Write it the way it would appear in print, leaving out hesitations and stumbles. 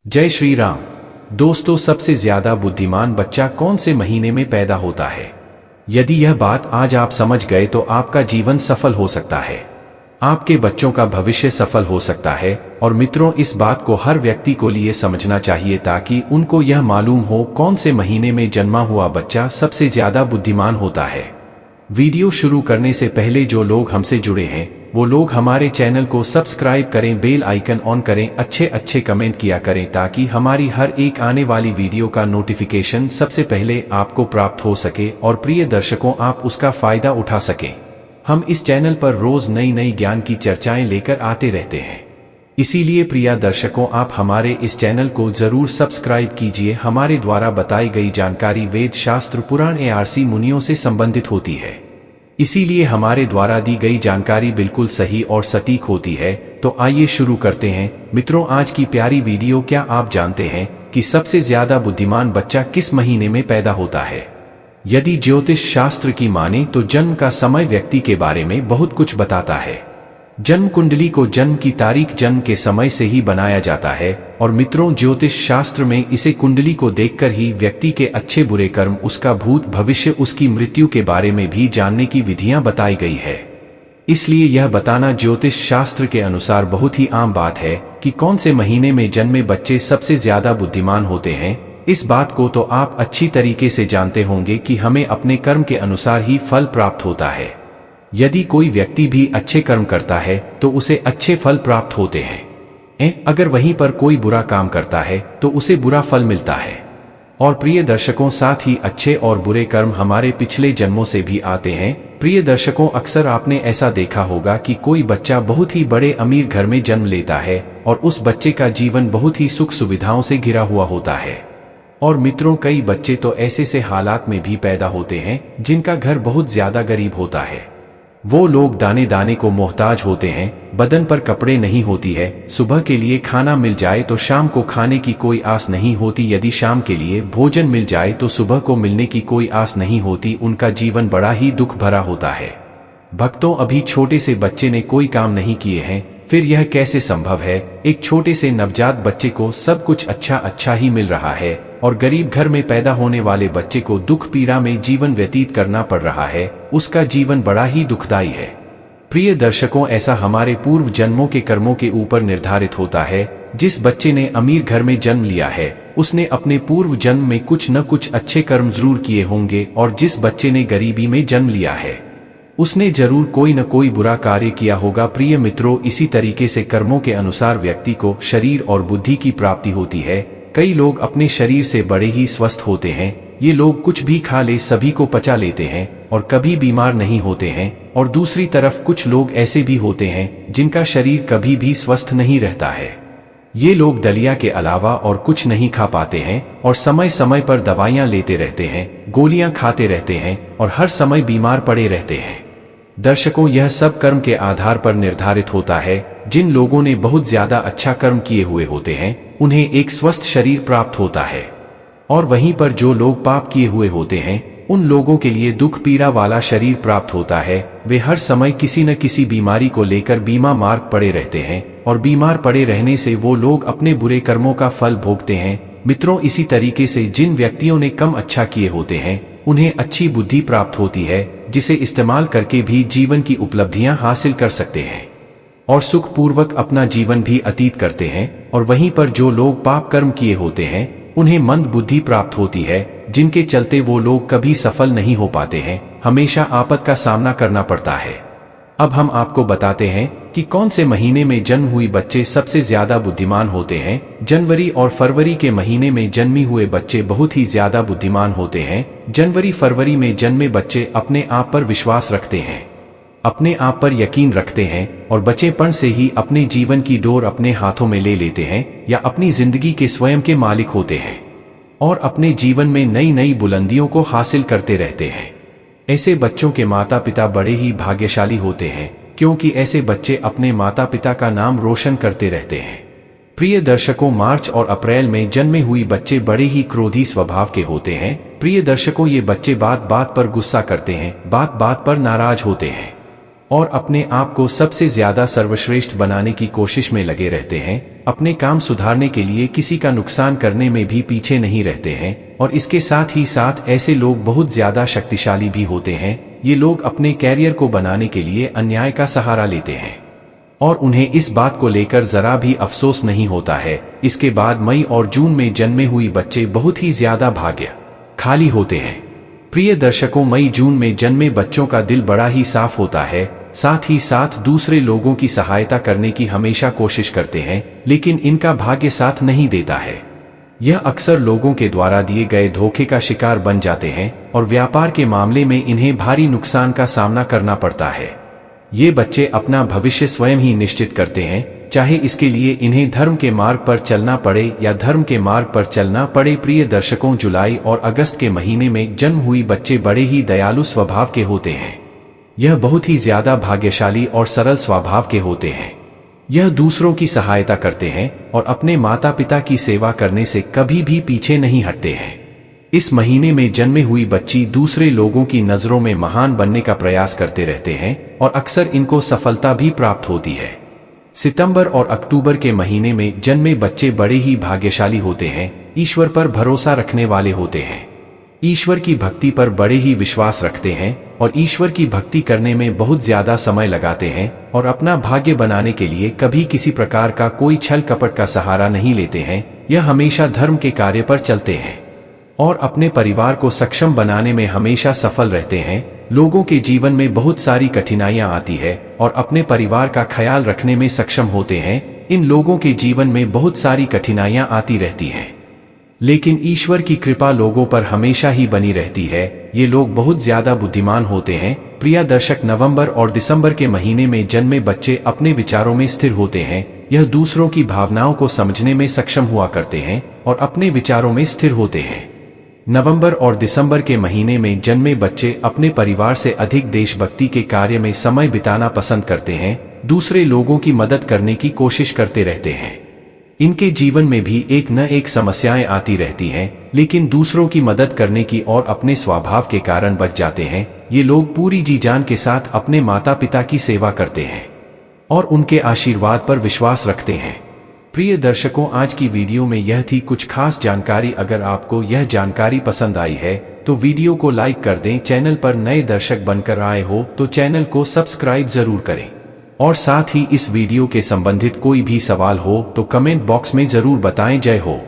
जय श्री राम। दोस्तों, सबसे ज्यादा बुद्धिमान बच्चा कौन से महीने में पैदा होता है? यदि यह बात आज आप समझ गए तो आपका जीवन सफल हो सकता है, आपके बच्चों का भविष्य सफल हो सकता है। और मित्रों, इस बात को हर व्यक्ति को लिए समझना चाहिए ताकि उनको यह मालूम हो कौन से महीने में जन्मा हुआ बच्चा सबसे ज्यादा बुद्धिमान होता है। वीडियो शुरू करने से पहले जो लोग हमसे जुड़े हैं वो लोग हमारे चैनल को सब्सक्राइब करें, बेल आइकन ऑन करें, अच्छे कमेंट किया करें ताकि हमारी हर एक आने वाली वीडियो का नोटिफिकेशन सबसे पहले आपको प्राप्त हो सके और प्रिय दर्शकों, आप उसका फायदा उठा सकें। हम इस चैनल पर रोज नई ज्ञान की चर्चाएं लेकर आते रहते हैं, इसीलिए प्रिय दर्शकों, आप हमारे इस चैनल को जरूर सब्सक्राइब कीजिए। हमारे द्वारा बताई गई जानकारी वेद, शास्त्र, पुराण आरसी मुनियों से संबंधित होती है, इसीलिए हमारे द्वारा दी गई जानकारी बिल्कुल सही और सटीक होती है। तो आइए शुरू करते हैं। मित्रों, आज की प्यारी वीडियो, क्या आप जानते हैं कि सबसे ज्यादा बुद्धिमान बच्चा किस महीने में पैदा होता है? यदि ज्योतिष शास्त्र की माने तो जन्म का समय व्यक्ति के बारे में बहुत कुछ बताता है। जन्म कुंडली को जन्म की तारीख जन्म के समय से ही बनाया जाता है। और मित्रों, ज्योतिष शास्त्र में इसे कुंडली को देखकर ही व्यक्ति के अच्छे बुरे कर्म, उसका भूत भविष्य, उसकी मृत्यु के बारे में भी जानने की विधियां बताई गई है। इसलिए यह बताना ज्योतिष शास्त्र के अनुसार बहुत ही आम बात है कि कौन से महीने में जन्मे बच्चे सबसे ज्यादा बुद्धिमान होते हैं। इस बात को तो आप अच्छी तरीके से जानते होंगे कि हमें अपने कर्म के अनुसार ही फल प्राप्त होता है। यदि कोई व्यक्ति भी अच्छे कर्म करता है तो उसे अच्छे फल प्राप्त होते हैं, अगर वहीं पर कोई बुरा काम करता है तो उसे बुरा फल मिलता है। और प्रिय दर्शकों, साथ ही अच्छे और बुरे कर्म हमारे पिछले जन्मों से भी आते हैं। प्रिय दर्शकों, अक्सर आपने ऐसा देखा होगा कि कोई बच्चा बहुत ही बड़े अमीर घर में जन्म लेता है और उस बच्चे का जीवन बहुत ही सुख सुविधाओं से घिरा हुआ होता है। और मित्रों, कई बच्चे तो ऐसे से हालात में भी पैदा होते हैं जिनका घर बहुत ज्यादा गरीब होता है। वो लोग दाने दाने को मोहताज होते हैं, बदन पर कपड़े नहीं होती है, सुबह के लिए खाना मिल जाए तो शाम को खाने की कोई आस नहीं होती, यदि शाम के लिए भोजन मिल जाए तो सुबह को मिलने की कोई आस नहीं होती। उनका जीवन बड़ा ही दुख भरा होता है। भक्तों, अभी छोटे से बच्चे ने कोई काम नहीं किए हैं, फिर यह कैसे संभव है? एक छोटे से नवजात बच्चे को सब कुछ अच्छा ही मिल रहा है और गरीब घर में पैदा होने वाले बच्चे को दुख पीड़ा में जीवन व्यतीत करना पड़ रहा है। उसका जीवन बड़ा ही दुखदायी है। प्रिय दर्शकों, ऐसा हमारे पूर्व जन्मों के कर्मों के ऊपर निर्धारित होता है। जिस बच्चे ने अमीर घर में जन्म लिया है उसने अपने पूर्व जन्म में कुछ न कुछ अच्छे कर्म जरूर किए होंगे, और जिस बच्चे ने गरीबी में जन्म लिया है उसने जरूर कोई न कोई बुरा कार्य किया होगा। प्रिय मित्रों, इसी तरीके से कर्मों के अनुसार व्यक्ति को शरीर और बुद्धि की प्राप्ति होती है। कई लोग अपने शरीर से बड़े ही स्वस्थ होते हैं, ये लोग कुछ भी खा ले सभी को पचा लेते हैं और कभी बीमार नहीं होते हैं। और दूसरी तरफ कुछ लोग ऐसे भी होते हैं जिनका शरीर कभी भी स्वस्थ नहीं रहता है। ये लोग दलिया के अलावा और कुछ नहीं खा पाते हैं और समय समय पर दवाइयां लेते रहते हैं, गोलियां खाते रहते हैं और हर समय बीमार पड़े रहते हैं। दर्शकों, यह सब कर्म के आधार पर निर्धारित होता है। जिन लोगों ने बहुत ज्यादा अच्छा कर्म किए हुए होते हैं उन्हें एक स्वस्थ शरीर प्राप्त होता है, और वहीं पर जो लोग पाप किए हुए होते हैं उन लोगों के लिए दुख पीड़ा वाला शरीर प्राप्त होता है। वे हर समय किसी न किसी बीमारी को लेकर बीमा मार्ग पड़े रहते हैं और बीमार पड़े रहने से वो लोग अपने बुरे कर्मों का फल भोगते हैं। मित्रों, इसी तरीके से जिन व्यक्तियों ने कम अच्छा किए होते हैं उन्हें अच्छी बुद्धि प्राप्त होती है, जिसे इस्तेमाल करके भी जीवन की उपलब्धियां हासिल कर सकते हैं और सुखपूर्वक अपना जीवन भी अतीत करते हैं। और वहीं पर जो लोग पाप कर्म किए होते हैं उन्हें मंद बुद्धि प्राप्त होती है, जिनके चलते वो लोग कभी सफल नहीं हो पाते हैं, हमेशा आपद का सामना करना पड़ता है। अब हम आपको बताते हैं कि कौन से महीने में जन्म हुई बच्चे सबसे ज्यादा बुद्धिमान होते हैं। जनवरी और फरवरी के महीने में जन्मी हुए बच्चे बहुत ही ज्यादा बुद्धिमान होते हैं। जनवरी फरवरी में जन्मे बच्चे अपने आप पर विश्वास रखते हैं, अपने आप पर यकीन रखते हैं और बचेपन से ही अपने जीवन की डोर अपने हाथों में ले लेते हैं या अपनी जिंदगी के स्वयं के मालिक होते हैं और अपने जीवन में नई बुलंदियों को हासिल करते रहते हैं। ऐसे बच्चों के माता पिता बड़े ही भाग्यशाली होते हैं, क्योंकि ऐसे बच्चे अपने माता पिता का नाम रोशन करते रहते हैं। प्रिय दर्शकों, मार्च और अप्रैल में जन्मे हुई बच्चे बड़े ही क्रोधी स्वभाव के होते हैं। प्रिय दर्शकों, ये बच्चे बात बात पर गुस्सा करते हैं, बात बात पर नाराज होते हैं और अपने आप को सबसे ज्यादा सर्वश्रेष्ठ बनाने की कोशिश में लगे रहते हैं। अपने काम सुधारने के लिए किसी का नुकसान करने में भी पीछे नहीं रहते हैं, और इसके साथ ही साथ ऐसे लोग बहुत ज्यादा शक्तिशाली भी होते हैं। ये लोग अपने कैरियर को बनाने के लिए अन्याय का सहारा लेते हैं और उन्हें इस बात को लेकर जरा भी अफसोस नहीं होता है। इसके बाद मई और जून में जन्मे हुए बच्चे बहुत ही ज्यादा भाग्यशाली होते हैं। प्रिय दर्शकों, मई जून में जन्मे बच्चों का दिल बड़ा ही साफ होता है, साथ ही साथ दूसरे लोगों की सहायता करने की हमेशा कोशिश करते हैं, लेकिन इनका भाग्य साथ नहीं देता है। यह अक्सर लोगों के द्वारा दिए गए धोखे का शिकार बन जाते हैं और व्यापार के मामले में इन्हें भारी नुकसान का सामना करना पड़ता है। ये बच्चे अपना भविष्य स्वयं ही निश्चित करते हैं, चाहे इसके लिए इन्हें धर्म के मार्ग पर चलना पड़े या धर्म के मार्ग पर चलना पड़े। प्रिय दर्शकों, जुलाई और अगस्त के महीने में जन्म हुई बच्चे बड़े ही दयालु स्वभाव के होते हैं। यह बहुत ही ज्यादा भाग्यशाली और सरल स्वभाव के होते हैं। यह दूसरों की सहायता करते हैं और अपने माता पिता की सेवा करने से कभी भी पीछे नहीं हटते हैं। इस महीने में जन्मे हुई बच्ची दूसरे लोगों की नजरों में महान बनने का प्रयास करते रहते हैं और अक्सर इनको सफलता भी प्राप्त होती है। सितंबर और अक्टूबर के महीने में जन्मे बच्चे बड़े ही भाग्यशाली होते हैं, ईश्वर पर भरोसा रखने वाले होते हैं, ईश्वर की भक्ति पर बड़े ही विश्वास रखते हैं और ईश्वर की भक्ति करने में बहुत ज्यादा समय लगाते हैं और अपना भाग्य बनाने के लिए कभी किसी प्रकार का कोई छल कपट का सहारा नहीं लेते हैं। यह हमेशा धर्म के कार्य पर चलते हैं और अपने परिवार को सक्षम बनाने में हमेशा सफल रहते हैं। लोगों के जीवन में बहुत सारी कठिनाइयां आती है और अपने परिवार का ख्याल रखने में सक्षम होते हैं। इन लोगों के जीवन में बहुत सारी कठिनाइयां आती रहती हैं, लेकिन ईश्वर की कृपा लोगों पर हमेशा ही बनी रहती है। ये लोग बहुत ज्यादा बुद्धिमान होते हैं। प्रिय दर्शक, नवंबर और दिसंबर के महीने में जन्मे बच्चे अपने विचारों में स्थिर होते हैं। यह दूसरों की भावनाओं को समझने में सक्षम हुआ करते हैं और अपने विचारों में स्थिर होते हैं। नवंबर और दिसंबर के महीने में जन्मे बच्चे अपने परिवार से अधिक देशभक्ति के कार्य में समय बिताना पसंद करते हैं, दूसरे लोगों की मदद करने की कोशिश करते रहते हैं। इनके जीवन में भी एक न एक समस्याएं आती रहती हैं, लेकिन दूसरों की मदद करने की और अपने स्वभाव के कारण बच जाते हैं। ये लोग पूरी जी जान के साथ अपने माता पिता की सेवा करते हैं और उनके आशीर्वाद पर विश्वास रखते हैं। प्रिय दर्शकों, आज की वीडियो में यह थी कुछ खास जानकारी। अगर आपको यह जानकारी पसंद आई है तो वीडियो को लाइक कर दें। चैनल पर नए दर्शक बनकर आए हो तो चैनल को सब्सक्राइब जरूर करें और साथ ही इस वीडियो के संबंधित कोई भी सवाल हो तो कमेंट बॉक्स में जरूर बताएं। जय हो।